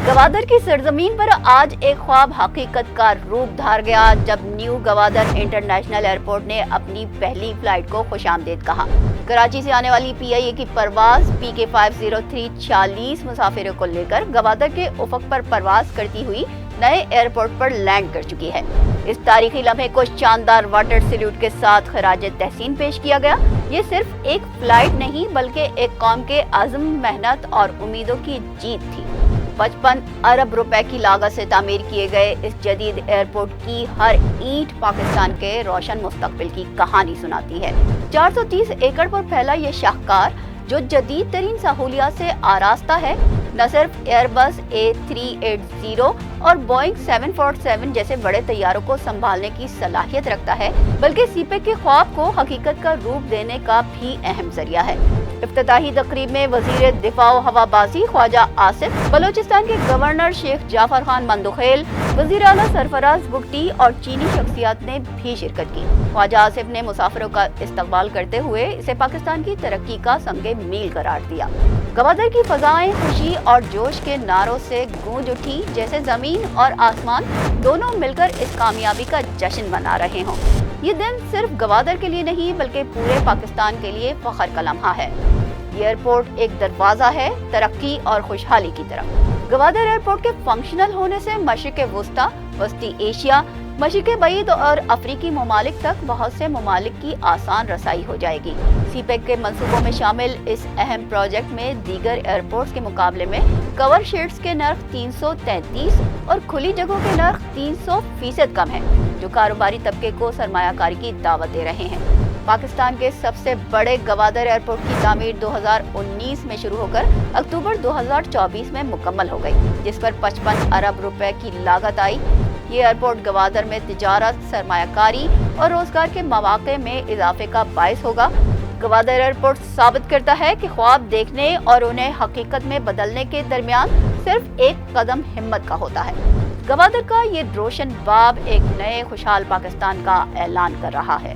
गवादर की सरजमीन पर आज एक ख्वाब हकीकत का रूप धार गया जब न्यू गवादर इंटरनेशनल एयरपोर्ट ने अपनी पहली फ्लाइट को खुशामदीद कहा। कराची से आने वाली PIA की परवाज PK 503 46 मुसाफिरों को लेकर गवादर के उफक पर परवाज करती हुई नए एयरपोर्ट पर लैंड कर चुकी है। इस तारीखी लम्हे को शानदार वाटर सैल्यूट के साथ खराज तहसीन पेश किया गया। ये सिर्फ एक फ्लाइट नहीं बल्कि एक कौम के अज़्म, मेहनत और उम्मीदों की जीत थी। 55 अरब रुपए की लागत से तामीर किए गए इस जदीद एयरपोर्ट की हर ईंट पाकिस्तान के रोशन मुस्तकबिल की कहानी सुनाती है। 430 एकड़ पर फैला ये शाहकार जो जदीद तरीन सहूलियात से आरास्ता है, न सिर्फ एयरबस A380 और बोइंग 747 जैसे बड़े तैयारों को संभालने की सलाहियत रखता है, बल्कि सीपेक के ख्वाब को हकीकत का रूप देने का भी अहम जरिया है। इफ्तिताही तकरीब में वजीर दिफा व हवाबाजी ख्वाजा आसिफ, बलोचिस्तान के गवर्नर शेख जाफर खान मंदोखेल, वजीर आला सरफराज बुगटी और चीनी शख्सियात ने भी शिरकत की। ख्वाजा आसिफ ने मुसाफिरों का इस्तकबाल करते हुए इसे पाकिस्तान की तरक्की का संगे मील करार दिया। गवादर की फजाएं खुशी और जोश के नारों से गूंज उठी जैसे जमीन और आसमान दोनों मिलकर इस कामयाबी का जश्न मना रहे हों। ये दिन सिर्फ गवादर के लिए नहीं बल्कि पूरे पाकिस्तान के लिए फख्र का लम्हा है। ये एयरपोर्ट एक दरवाजा है तरक्की और खुशहाली की तरफ। गवादर एयरपोर्ट के फंक्शनल होने से मशरिक़ वस्ता, वस्ती एशिया, मशरिक़ बईद और अफ्रीकी ममालिक तक बहुत से ममालिक की आसान रसाई हो जाएगी। सीपेक के मंसूबों में शामिल इस अहम प्रोजेक्ट में दीगर एयरपोर्ट्स के मुकाबले में कवर शेड्स के नर्ख 333 और खुली जगहों के नर्ख 300% कम है, जो कारोबारी तबके को सरमायाकारी की दावत दे रहे हैं। पाकिस्तान के सबसे बड़े गवादर एयरपोर्ट की तामीर 2019 में शुरू होकर अक्टूबर 2024 में मुकम्मल हो गई, जिस पर 55 अरब रुपए की लागत आई। ये एयरपोर्ट गवादर में तिजारत, सरमायाकारी और रोजगार के मौके में इजाफे का बायस होगा। गवादर एयरपोर्ट साबित करता है कि ख्वाब देखने और उन्हें हकीकत में बदलने के दरमियान सिर्फ एक कदम हिम्मत का होता है। गवादर का ये रोशन बाब एक नए खुशहाल पाकिस्तान का ऐलान कर रहा है।